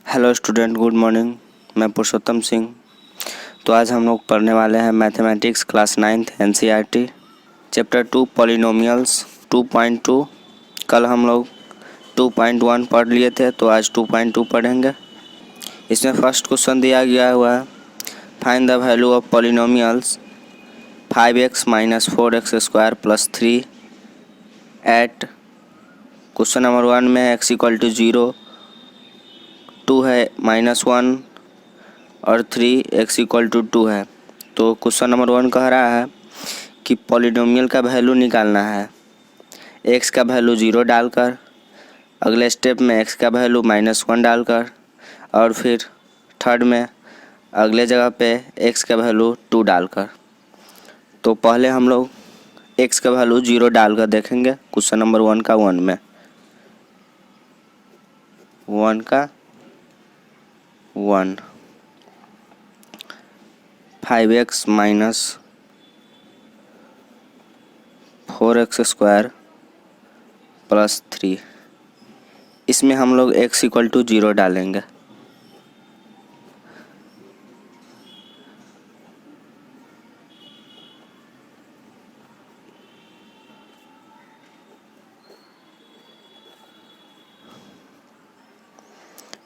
Hello student, good morning. मैं पुरुषोत्तम सिंह। तो आज हम लोग पढ़ने वाले हैं mathematics class 9th NCERT chapter 2 polynomials 2.2। कल हम लोग 2.1 पढ़ लिए थे, तो आज 2.2 पढ़ेंगे। इसमें फर्स्ट क्वेश्चन दिया गया हुआ है, find the value of polynomials 5x - 4x square + 3 at. Question number 1 में x = 0, 2 है -1 और 3x = 2 है। तो क्वेश्चन नंबर 1 कह रहा है कि पॉलिनोमियल का वैल्यू निकालना है। x का वैल्यू 0 डालकर, अगले स्टेप में x का वैल्यू -1 डालकर, और फिर थर्ड में अगले जगह पे x का वैल्यू 2 डालकर। तो पहले हम लोग x का वैल्यू 0 डालकर देखेंगे। क्वेश्चन नंबर 1 का 1 में 1 का 1 5x - 4x स्क्वायर + 3। इसमें हम लोग x = 0 डालेंगे।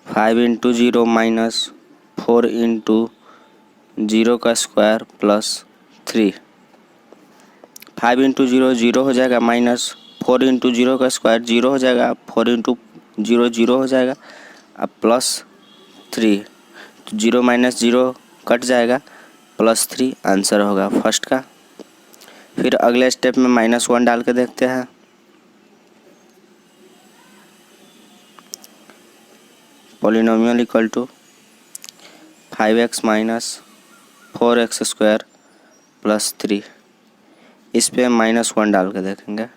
फाइव इंटू 0 - 4 इंटू 0 का स्क्वायर + 3। 5 इंटू 0 0 हो जाएगा, -4 इंटू 0 का स्क्वायर 0 हो जाएगा, 4 इंटू 0 0 हो जाएगा, अब +3। तो 0 - 0 कट जाएगा, +3 आंसर होगा फर्स्ट का। फिर अगले स्टेप में -1 डाल के देखते हैं। Polynomial equal to 5x - 4x square + 3। इस पे -1 डाल के देखेंगे।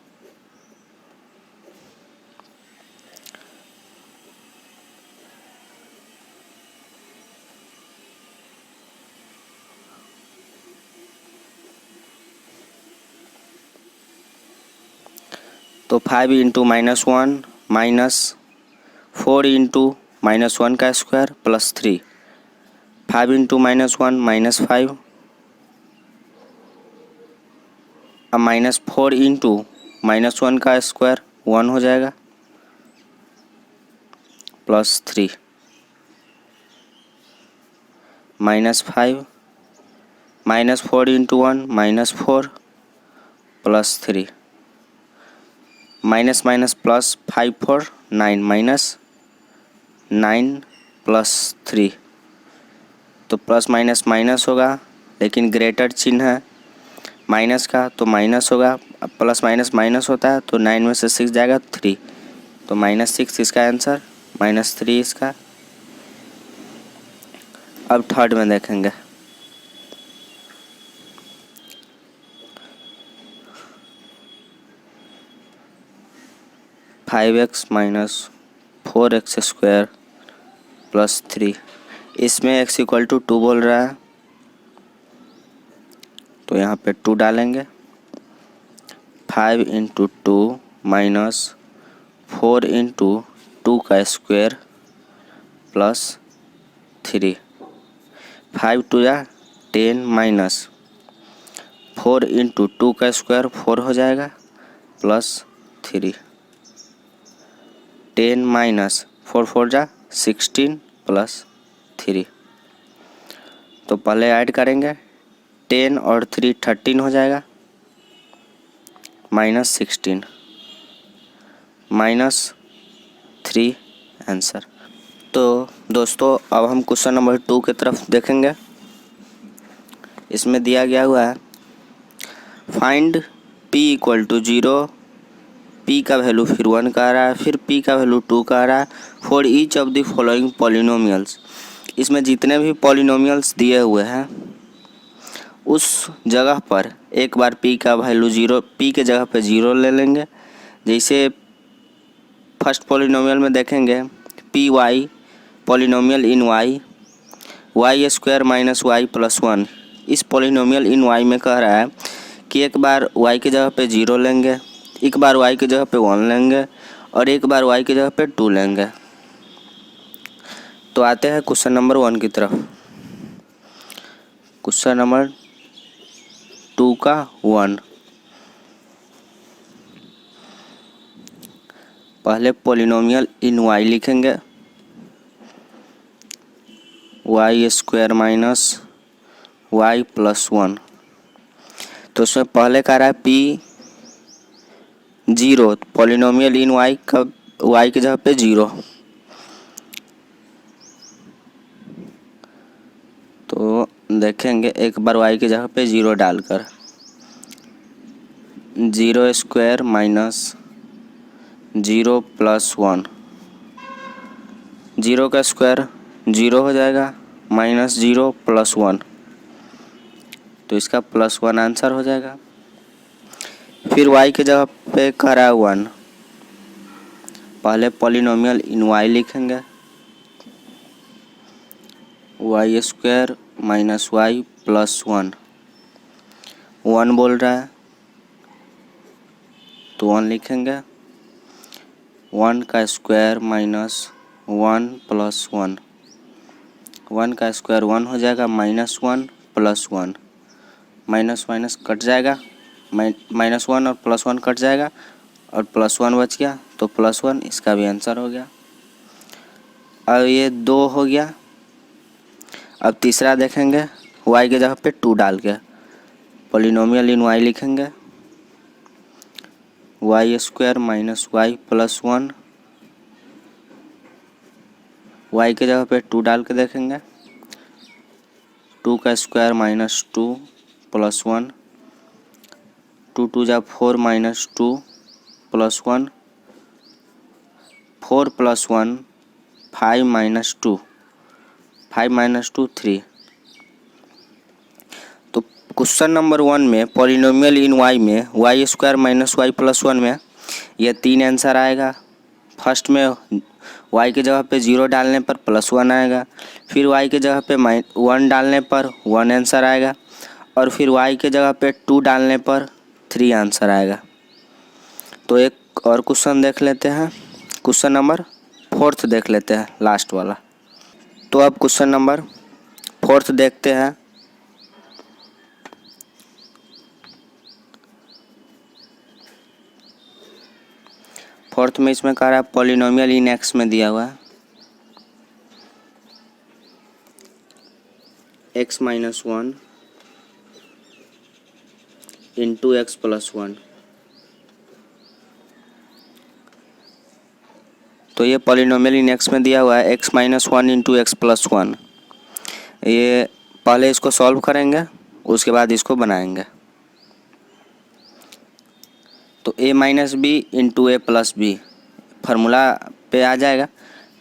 तो 5 इंटू -1 -4 इंटू -1 का स्क्वायर + 3। 5 इंटू -1 -5, अब -4 इंटू -1 का स्क्वायर 1 हो जाएगा, +3 -5 -4 इंटू 1 -4 +3 प्लस 5 4 9 -9 +3। तो प्लस माइनस माइनस होगा, लेकिन ग्रेटर चिन्ह है माइनस का, तो माइनस होगा। अब प्लस माइनस माइनस होता है, तो 9 में से 6 जाएगा 3, तो -6 इसका आंसर, -3 इसका। अब थर्ड में देखेंगे। (5x - 4x square + 3). इसमें x = 2 बोल रहा है, तो यहाँ पे 2 डालेंगे। 5 इंटू 2 -4 इंटू 2 का स्क्वायर + 3। 5 2 या 10 -4 इंटू 2 का स्क्वायर 4 हो जाएगा, +3। 10 - 4 4 जा 16 +3। तो पहले ऐड करेंगे, 10 और 3 13 हो जाएगा, -16 -3 आंसर। तो दोस्तों, अब हम क्वेश्चन नंबर 2 की तरफ देखेंगे। इसमें दिया गया हुआ है, फाइंड p = 0, p का वैल्यू फिर 1 का आ रहा है, फिर p का वैल्यू 2 का आ रहा है, for each of the following polynomials. इसमें जितने भी पॉलिनोमियल्स दिए हुए हैं, उस जगह पर एक बार p का वैल्यू 0, p के जगह पे 0 ले लेंगे। जैसे फर्स्ट पॉलिनोमियल में देखेंगे, p y polynomial in y (y² - y + 1). इस पॉलिनोमियल इन y में कह रहा है कि एक बार y की जगह पे 0 लेंगे, एक बार y की जगह पे 1 लेंगे, और एक बार y की जगह पे 2 लेंगे। तो आते हैं क्वेश्चन नंबर 1 की तरफ। क्वेश्चन नंबर 2 का 1। पहले पॉलिनोमियल इन y लिखेंगे, y square minus y plus 1। तो उसमें पहले कह रहा है p 0, पॉलिनोमियल इन y का y की जगह पे 0। तो देखेंगे एक बार y की जगह पे 0 डालकर, 0 स्क्वायर माइनस 0 प्लस 1। 0 का स्क्वायर 0 हो जाएगा, माइनस 0 प्लस 1, तो इसका प्लस 1 आंसर हो जाएगा। फिर y की जगह पे कह रहा है 1। पहले पॉलिनोमियल इन y लिखेंगे, y square minus y plus 1। 1 बोल रहा है तो 1 लिखेंगे, 1 का स्क्वायर माइनस 1 प्लस 1। 1 का स्क्वायर 1 हो जाएगा, minus 1 plus 1, minus minus cut जाएगा, माइनस 1 और प्लस 1 कट जाएगा और प्लस 1 बच गया, तो प्लस 1 इसका भी आंसर हो गया। अब ये 2 हो गया। अब तीसरा देखेंगे, y की जगह पे 2 डाल के पॉलिनोमियल इन y लिखेंगे, y square minus y plus 1। y की जगह पे 2 डाल के देखेंगे, 2 का स्क्वायर माइनस 2 प्लस 1। 2 2 जा 4 minus 2 plus 1, 4 plus 1 5 minus 2, 5 minus 2 3। तो क्वेश्चन नंबर 1 में पॉलिनोमियल इन y में y square minus y plus 1 में यह 3 आंसर आएगा। फर्स्ट में y की जगह पे 0 डालने पर प्लस 1 आएगा, फिर y की जगह पे 1 डालने पर 1 आंसर आएगा, और फिर y की जगह पे 2 डालने पर 3 आंसर आएगा। तो एक और क्वेश्चन देख लेते हैं, क्वेश्चन नंबर 4 देख लेते हैं, लास्ट वाला। तो अब क्वेश्चन नंबर 4 देखते हैं। फोर्थ में इसमें कह रहा है पॉलिनोमियल इन x में दिया हुआ है, x minus 1 into x plus 1। तो ये पॉलिनोमियल इन x में दिया हुआ है x minus 1 into x plus 1। ये पहले इसको सॉल्व करेंगे, उसके बाद इसको बनाएंगे। तो a minus b into a plus b formula पे आ जाएगा,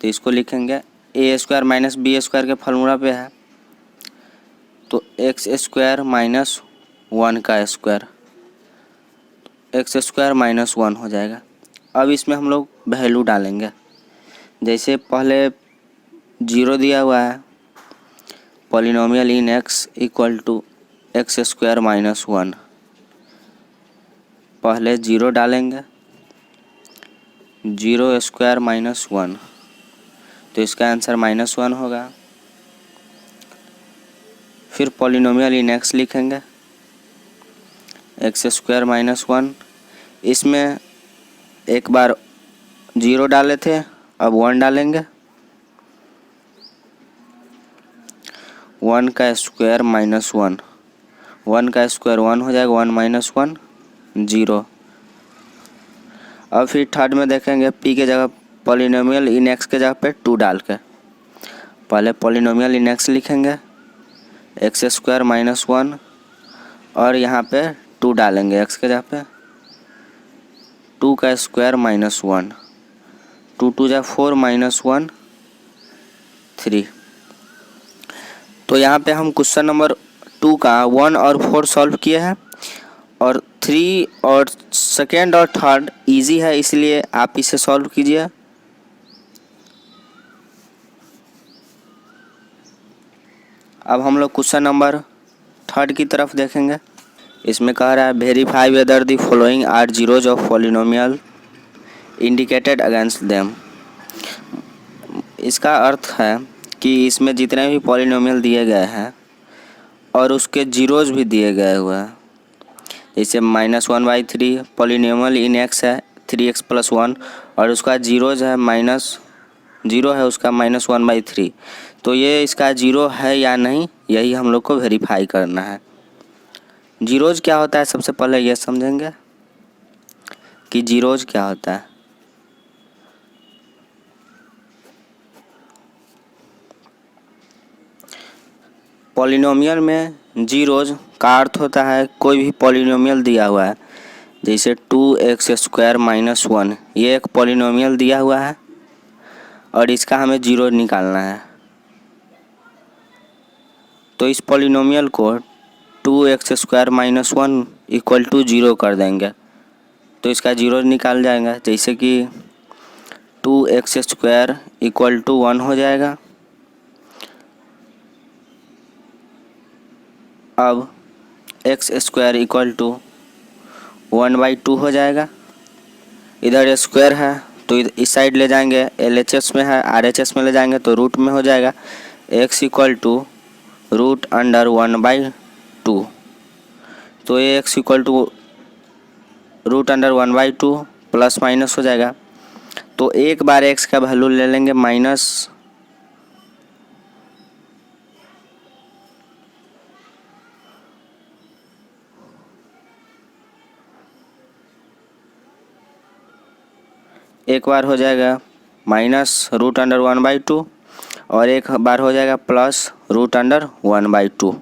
तो इसको लिखेंगे a square minus b square के फार्मूला पे है, तो एक्स स्क्वायर माइनस 1 का स्क्वायर, एक्स स्क्वायर माइनस 1 हो जाएगा। अब इसमें हम लोग वैल्यू डालेंगे, जैसे पहले 0 दिया हुआ है, polynomial in x equal to x square minus 1। पहले 0 डालेंगे, 0 स्क्वायर माइनस 1, तो इसका आंसर माइनस 1 होगा। फिर पॉलिनोमियल इन x लिखेंगे, एक्स स्क्वायर माइनस 1। इसमें एक बार 0 डाले थे, अब 1 डालेंगे, 1 का स्क्वायर माइनस 1, 1 का स्क्वायर 1 हो जाएगा, 1 माइनस 1 0। अब फिर थर्ड में देखेंगे p के जगह पॉलिनोमियल इन x के जगह पे 2 डाल के, पहले पॉलिनोमियल इन x लिखेंगे, एक्स स्क्वायर माइनस 1, और यहाँ पे 2 डालेंगे x के जगह पे, 2 का स्क्वायर माइनस 1, 2 2 जा 4 माइनस 1 3। तो यहाँ पे हम क्वेश्चन नंबर 2 का 1 और 4 सॉल्व किए हैं, और 3 और सेकेंड और थर्ड इजी है, इसलिए आप इसे सॉल्व कीजिए। अब हम लोग क्वेश्चन नंबर 3 की तरफ देखेंगे। इसमें कह रहा है verify whether the following are zeros of polynomial indicated against them. इसका अर्थ है कि इसमें जितने भी पॉलिनोमियल दिए गए हैं और उसके जीरोज भी दिए गए हुए हैं, जैसे -1/3 पॉलिनोमियल इन एक्स है 3x+1 और उसका जीरोज है -0 है उसका -1/3, तो ये इसका जीरो है या नहीं यही हम लोग को वेरीफाई करना है। जीरोज क्या होता है सबसे पहले ये समझेंगे कि जीरोज क्या होता है। पॉलिनोमियल में जीरोज का अर्थ होता है कोई भी पॉलिनोमियल दिया हुआ है, जैसे 2x² - 1 ये एक पॉलिनोमियल दिया हुआ है और इसका हमें जीरो निकालना है। तो इस पॉलिनोमियल को 2x² - 1 = 0 कर देंगे तो इसका जीरो निकाल जाएगा, जैसे कि 2x² = 1 हो जाएगा। अब x² = 1/2 हो जाएगा। इधर स्क्वायर है तो इस साइड ले जाएंगे, LHS में है RHS में ले जाएंगे तो रूट में हो जाएगा। x = √1/2, तो ये x = √1/2 प्लस माइनस हो जाएगा। तो एक बार x का वैल्यू ले लेंगे माइनस एक बार हो जाएगा -√1/2 और एक बार हो जाएगा प्लस √1/2।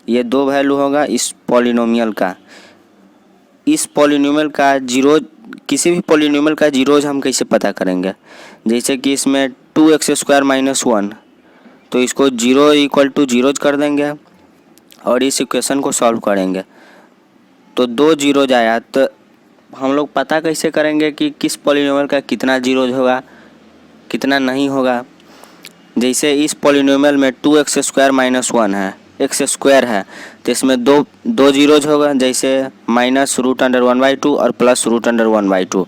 ये दो वैल्यू होगा इस पॉलिनोमियल का। इस पॉलिनोमियल का जीरो, किसी भी पॉलिनोमियल का जीरोज हम कैसे पता करेंगे, जैसे कि इसमें 2x² - 1 तो इसको 0 = 0 कर देंगे और इस इक्वेशन को सॉल्व करेंगे तो दो जीरोज आया। तो हम लोग पता कैसे करेंगे कि किस पॉलिनोमियल का कितना जीरोज होगा कितना नहीं होगा। जैसे इस पॉलिनोमियल में 2x² - 1 है, x स्क्वायर है तो इसमें दो जीरोज होगा, जैसे -√1/2 और प्लस √1/2।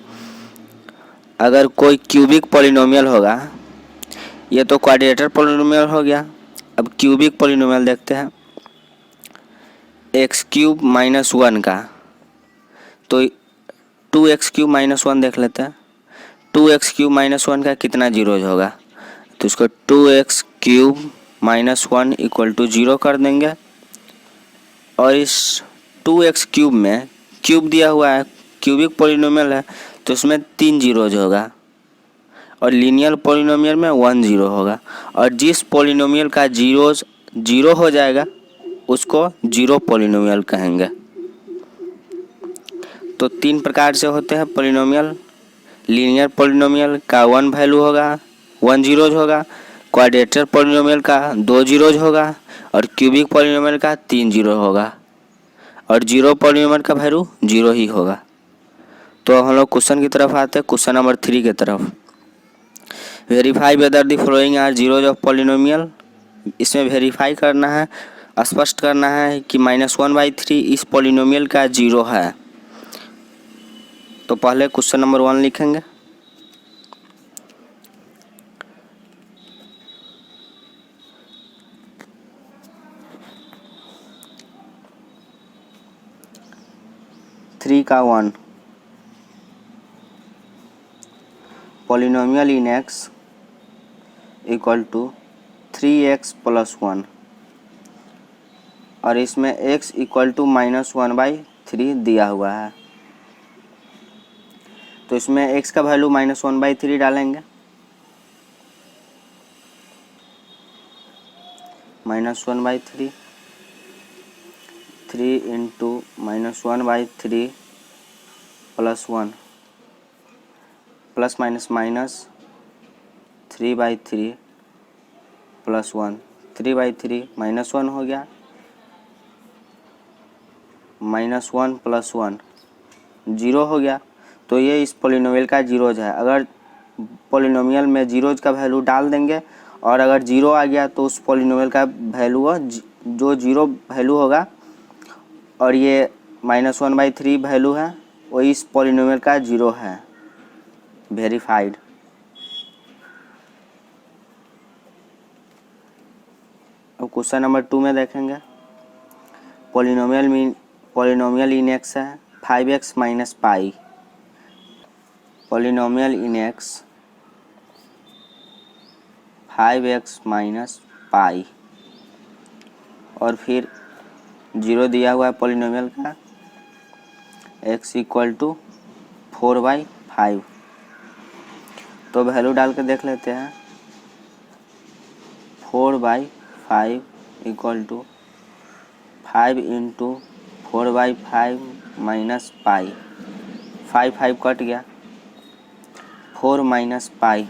अगर कोई क्यूबिक पॉलिनोमियल होगा, ये तो क्वाड्रेटर पॉलिनोमियल हो गया। अब क्यूबिक पॉलिनोमियल देखते हैं, x³ - 1 का, तो 2x³ - 1 देख लेते हैं। 2x³ - 1 का कितना जीरोज होगा, तो इसको 2x³ - 1 = 0 कर देंगे और इस 2x³ में क्यूब दिया हुआ है, क्यूबिक पॉलिनोमियल है तो इसमें 3 जीरोज होगा और लीनियर पॉलिनोमियल में 1 जीरो होगा। और जिस पॉलिनोमियल का जीरोज 0 हो जाएगा उसको जीरो पॉलिनोमियल कहेंगे। तो 3 प्रकार से होते हैं पॉलिनोमियल। लीनियर पॉलिनोमियल का 1 वैल्यू होगा, 1 जीरोज होगा। क्वाड्रेटर पॉलिनोमियल का 2 जीरोज होगा और क्यूबिक पॉलिनोमियल का 3 जीरो होगा और जीरो पॉलिनोमियल का वैल्यू 0 ही होगा। तो हम लोग क्वेश्चन की तरफ आते हैं, क्वेश्चन नंबर 3 की तरफ। Verify whether the following are zeros of polynomial. इसमें वेरीफाई करना है, स्पष्ट करना है कि -1/3 इस पॉलिनोमियल का जीरो है। तो पहले क्वेश्चन नंबर 1 लिखेंगे। थ्री का 1 पॉलिनोमियल इन x = 3x + 1 और इसमें x = -1/3 दिया हुआ है। तो इसमें x का वैल्यू -1/3 डालेंगे, -1/3 3 × -1/3 + 1 प्लस माइनस माइनस 3/3 + 1, 3/3 -1 हो गया, -1 + 1 0 हो गया। तो ये इस पॉलिनोमियल का जीरोज है। अगर पॉलिनोमियल में जीरोज का वैल्यू डाल देंगे और अगर 0 आ गया तो उस पॉलिनोमियल का वैल्यू जो 0 वैल्यू होगा और ये -1/3 वैल्यू है वो इस पॉलिनोमियल का 0 है। वेरीफाइड। अब क्वेश्चन नंबर 2 में देखेंगे। पॉलिनोमियल इन एक्स है 5x minus pi. Polynomial in x 5x minus pi और फिर 0 दिया हुआ है पॉलिनोमियल का, x इक्वल टू 4/5। तो वैल्यू डाल के देख लेते हैं। 4/5 equal to 5 into 4/5 minus pi. 5 cut गया, 4 माइनस पाई।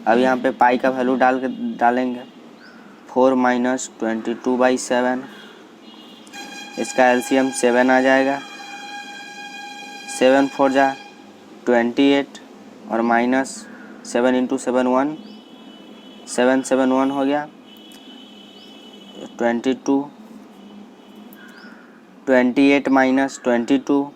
अब यहाँ पे पाई का वैल्यू डालेंगे। 4 माइनस 22/7, इसका एलसीएम 7 आ जाएगा। 7 4 जा 28 और माइनस 7 इंटू 7 1, 7 7 1 हो गया 22। 28 माइनस 22,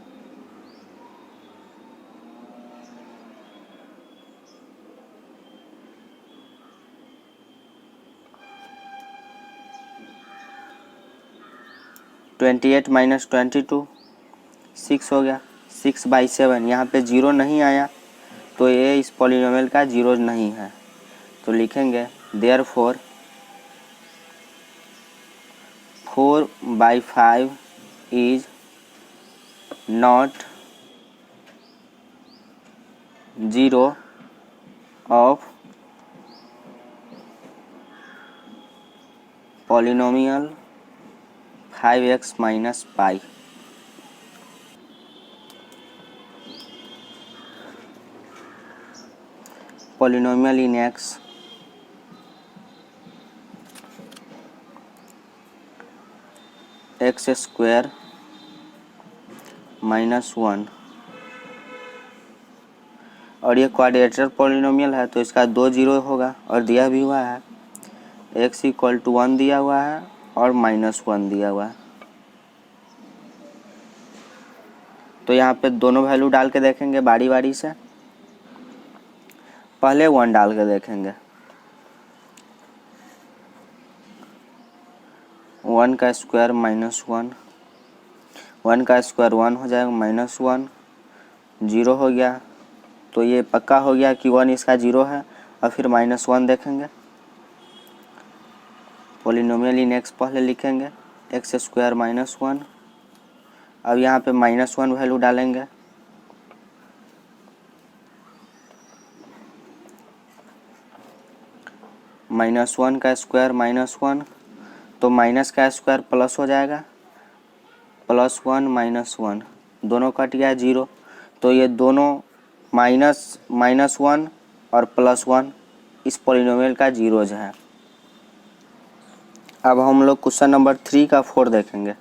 28 माइनस 22 6 हो गया। 6/7, यहाँ पे 0 नहीं आया तो ये इस पॉलिनोमियल का 0 नहीं है। तो लिखेंगे therefore 4/5 is not 0 of polynomial 5x minus pi. Polynomial in x x square -1 और ये क्वाड्रेचर पॉलिनोमियल है तो इसका 2 0 होगा और दिया भी हुआ है x इक्वल टू 1 दिया हुआ है और -1 दिया हुआ है। तो यहाँ पे दोनों वैल्यू डाल के देखेंगे बारी बारी से। पहले 1 डाल के देखेंगे। 1 का स्क्वायर -1, 1 का स्क्वायर 1 हो जाएगा, -1 0 हो गया। तो ये पक्का हो गया कि 1 इसका 0 है। और फिर -1 देखेंगे। पॉलिनोमियल इन एक्स पहले लिखेंगे एक्स स्क्वायर -1। अब यहाँ पे -1 वैल्यू डालेंगे। -1 का स्क्वायर -1 तो माइनस का स्क्वायर प्लस हो जाएगा, +1 -1 दोनों कट गया 0। तो ये दोनों -1 और +1 इस पॉलिनोमियल का 0 है। अब हम लोग क्वेश्चन नंबर 3 का 4 देखेंगे।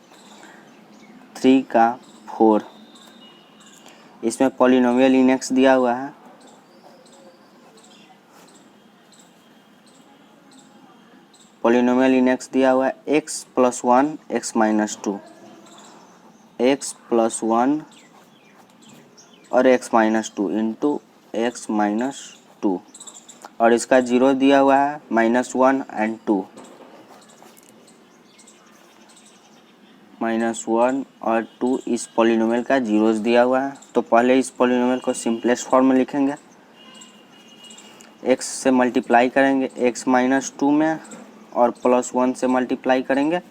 3 का 4 इसमें पॉलिनोमियल इन एक्स दिया हुआ है। पॉलिनोमियल इन एक्स दिया हुआ है x + 1 x - 2, x + 1 और x - 2 इंटू x - 2 और इसका 0 दिया हुआ है -1 एंड 2। -1 और 2 इस पॉलिनोमियल का 0 दिया हुआ है। तो पहले इस पॉलिनोमियल को सिंपलेस्ट फॉर्म में लिखेंगे। x से मल्टीप्लाई करेंगे x - 2 में और +1 से मल्टीप्लाई करेंगे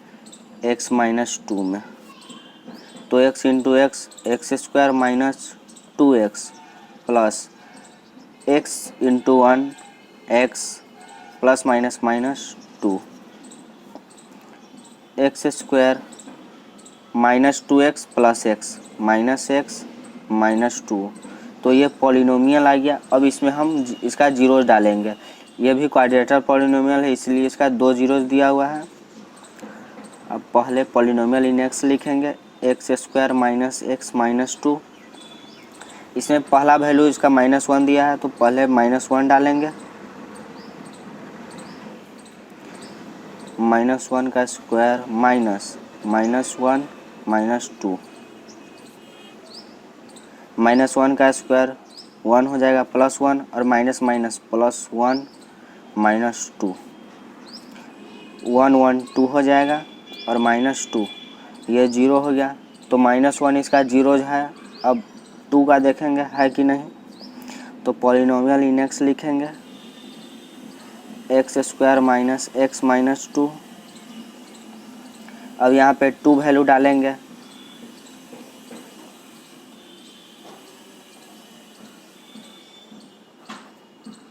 x - 2 में। तो x into x x square -2x plus x into 1 x plus -2 x square -2x plus x -2। तो ये पॉलिनोमियल आ गया। अब इसमें हम इसका 0 डालेंगे। ये भी क्वाड्रेटर पॉलिनोमियल है इसलिए इसका 2 0 दिया हुआ है। अब पहले पॉलिनोमियल इन एक्स लिखेंगे एक्स स्क्वायर -x - 2। इसमें पहला वैल्यू इसका -1 दिया है तो पहले -1 डालेंगे। -1 का स्क्वायर -1 -2, -1 का स्क्वायर 1 हो जाएगा +1 और माइनस +1 -2। 1 1 2 हो जाएगा और -2 ये 0 हो गया। तो -1 इसका जीरोज है। अब 2 का देखेंगे है कि नहीं। तो पॉलिनोमियल इन एक्स लिखेंगे, x square minus x minus 2। अब यहाँ पे 2 वैल्यू डालेंगे,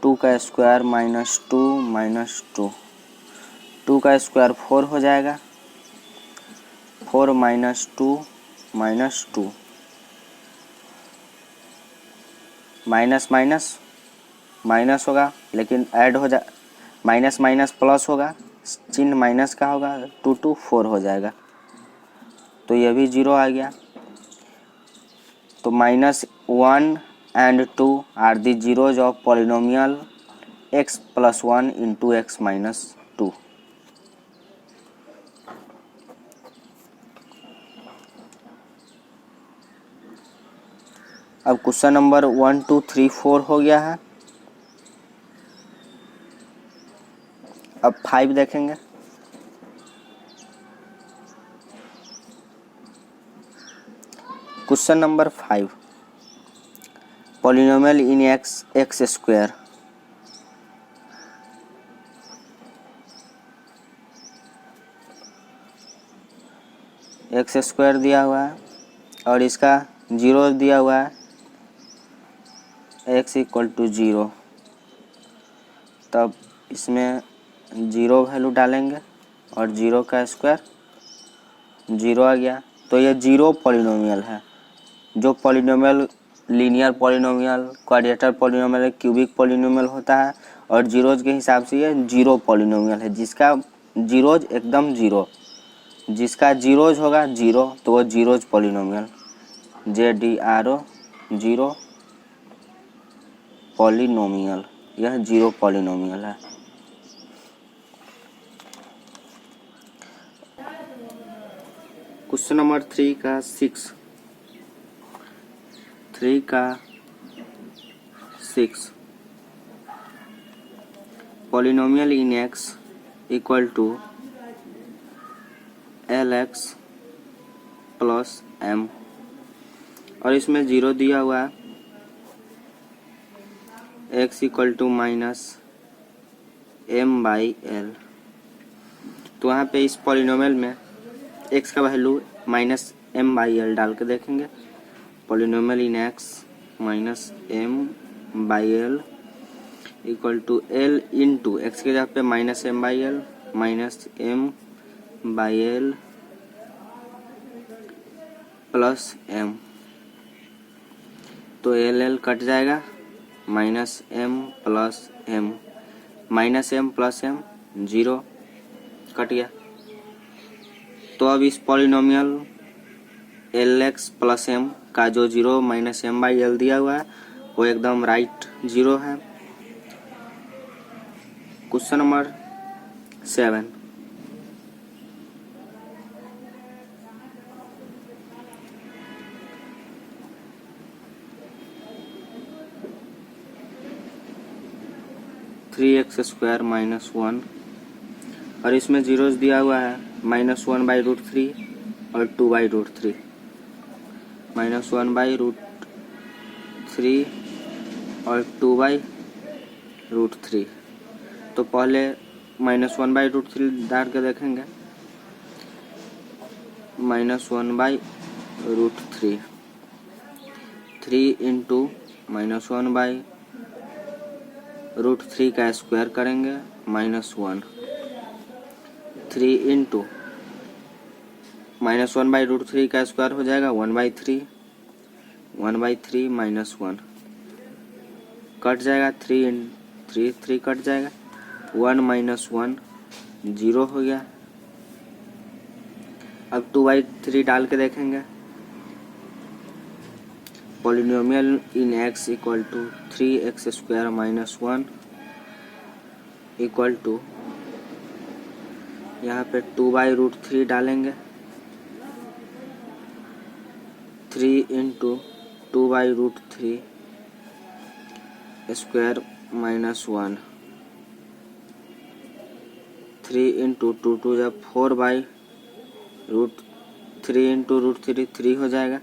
टू का स्क्वायर -2 2 का स्क्वायर 4 हो जाएगा, 4 -2 माइनस माइनस माइनस होगा, लेकिन ऐड हो जा माइनस माइनस प्लस होगा, चिन्ह माइनस का होगा, 2 2 4 हो जाएगा। तो ये भी 0 आ गया। तो -1 and 2 are the zeros of polynomial x + 1 × x - 2। अब क्वेश्चन नंबर 1 2 3 4 हो गया है। अब 5 देखेंगे। Question number 5, polynomial in x square. X square दिया हुआ है और इसका जीरो दिया हुआ है, x = 0। तब इसमें 0 वैल्यू डालेंगे और 0 का स्क्वायर 0 आ गया। तो ये 0 पॉलिनोमियल है। जो polynomial linear polynomial, क्वाड्रेटर polynomial, cubic polynomial होता है और जीरोज के हिसाब से ये 0 पॉलिनोमियल है, जिसका जीरोज एकदम 0, जिसका जीरोज होगा 0 तो वो जीरोज पॉलिनोमियल, ZERO 0 पॉलिनोमियल, यह 0 पॉलिनोमियल है। क्वेश्चन नंबर 3 का 6 polynomial in x = LX + M और इसमें 0 दिया हुआ है, x = -m/l। तो यहाँ पे इस पॉलिनोमियल में x का वैल्यू -m/l डाल के देखेंगे। Polynomial in x -m/l = l into x के जगह पे -m/l -m/l प्लस m। तो l कट जाएगा, -m plus m, -m plus m 0 cut गया। तो अब इस पॉलिनोमियल LX + m का जो 0 -m/l दिया हुआ है वो एकदम राइट 0 है। क्वेश्चन नंबर 7, (3x² - 1) और इसमें जीरोज दिया हुआ है, -1/√3 और 2/√3, -1/√3 और 2/√3। तो पहले -1/√3 डाल के देखेंगे, -1/√3, 3 इंटू -1/√3 का स्क्वायर करेंगे, -1, 3 इंटू -1/√3 का स्क्वायर हो जाएगा 1/3, 1/3 -1 कट जाएगा, 3 कट जाएगा, 1 - 1 0 हो गया। अब 2/3 डाल के देखेंगे। पॉलिनोमियल इन x = 3x² - 1 = यहाँ पे 2/√3 डालेंगे, 3 इंटू 2/√3 स्क्वायर -1, 3 इंटू 2 टू जब 4 बाई रूट 3 इंटू रूट 3 3 हो जाएगा।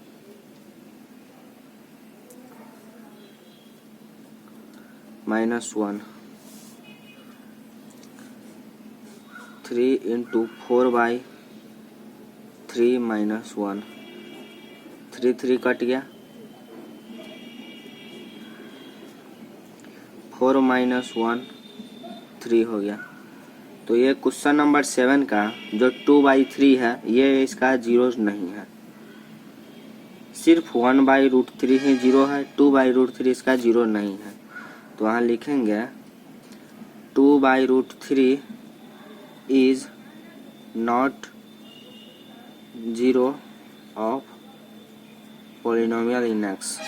-1 3 इंटू 4 बाई 3 -1 3 3 कट गया। 4 -1 3 हो गया। तो ये क्वेश्चन नंबर 7 का जो 2/3 है ये इसका जीरो नहीं है, सिर्फ 1/√3 ही जीरो है, 2/√3 इसका जीरो नहीं है। तो वहाँ लिखेंगे 2/√3 is not zero of polynomial in x.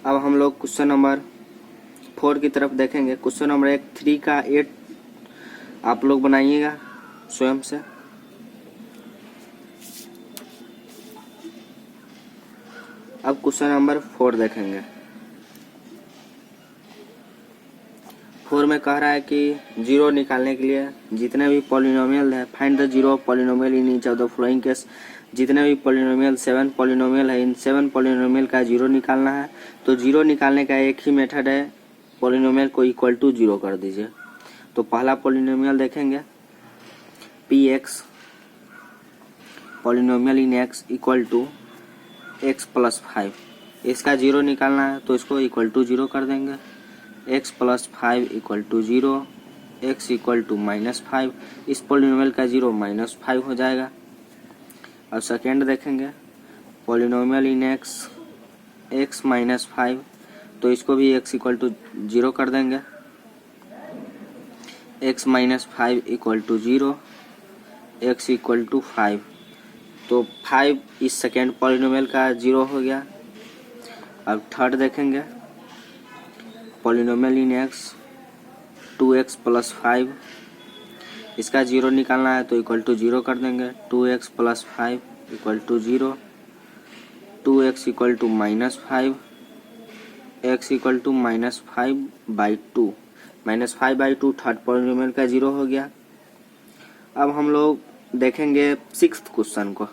अब हम लोग क्वेश्चन नंबर 4 की तरफ देखेंगे। क्वेश्चन नंबर 1 3 का 8 आप लोग बनाइएगा स्वयं से। अब क्वेश्चन नंबर 4 देखेंगे। 4 में कह रहा है कि जीरो निकालने के लिए जितने भी पॉलिनोमियल है, find the zero of polynomial in each of the following case. जितने भी पॉलिनोमियल 7 पॉलिनोमियल है, इन 7 पॉलिनोमियल का जीरो निकालना है। तो जीरो निकालने का एक ही मेथड है, पॉलिनोमियल को इक्वल टू जीरो कर दीजिए। तो पहला पॉलिनोमियल देखेंगे p x polynomial in x equal to x plus 5। इसका जीरो निकालना है तो इसको इक्वल टू जीरो कर देंगे। X plus 5 equal to zero, x equal to -5। इस पॉलिनोमियल का जीरो -5 हो जाएगा। अब सेकेंड देखेंगे पॉलिनोमियल इन एक्स एक्स -5, तो इसको भी एक्स इक्वल टू जीरो कर देंगे। X -5 equal to zero, x equal to 5। तो 5 इस सेकेंड पॉलिनोमियल का जीरो हो गया। अब थर्ड देखेंगे polynomial in x 2x plus 5। इसका जीरो निकालना है तो इक्वल टू जीरो कर देंगे। 2x plus 5 equal to zero, 2x equal to -5, x equal to -5/2। -5/2 third polynomial का जीरो हो गया। अब हम लोग देखेंगे 6th क्वेश्चन को।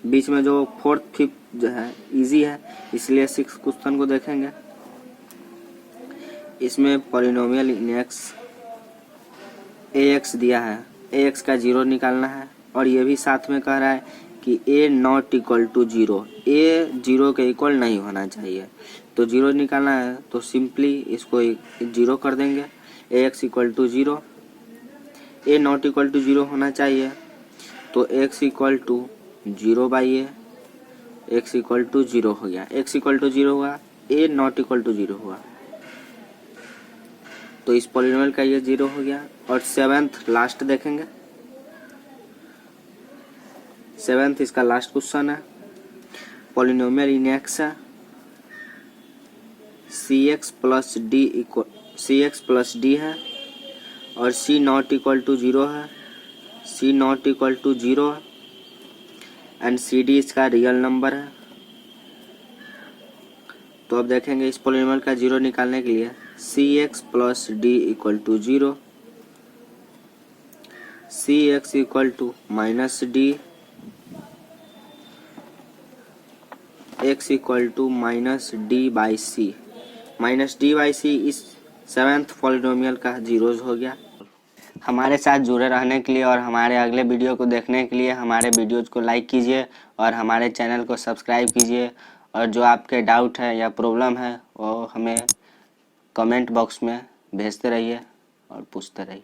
बीच में जो 4th 5th जो है इजी है, इसलिए 6th क्वेश्चन को देखेंगे। इसमें पॉलिनोमियल इन एक्स ax दिया है, ax का जीरो निकालना है। और ये भी साथ में कह रहा है कि a not equal to zero, a zero के इक्वल नहीं होना चाहिए। तो जीरो निकालना है तो सिंपली इसको जीरो कर देंगे। ax equal to zero, a not equal to zero होना चाहिए, तो x equal to 0/a, x equal to zero हो गया। x इक्वल टू जीरो हुआ, a not equal to zero हुआ, तो इस पॉलिनोमियल का ये जीरो हो गया। और 7th लास्ट देखेंगे। 7th इसका लास्ट क्वेश्चन है। पॉलिनोमियल इन एक्स है, cx प्लस डी है और c not equal to zero है, c not equal to zero and c d इसका रियल नंबर है। तो अब देखेंगे इस पॉलिनोमियल का जीरो निकालने के लिए cx plus d equal to zero, cx equal to -d, x equal to -d/c। -d/c इस 7th पॉलिनोमियल का जीरोज हो गया। हमारे साथ जुड़े रहने के लिए और हमारे अगले वीडियो को देखने के लिए हमारे वीडियोज को लाइक कीजिए और हमारे चैनल को सब्सक्राइब कीजिए। और जो आपके डाउट है या प्रॉब्लम है वो हमें कमेंट बॉक्स में भेजते रहिए और पूछते रहिए।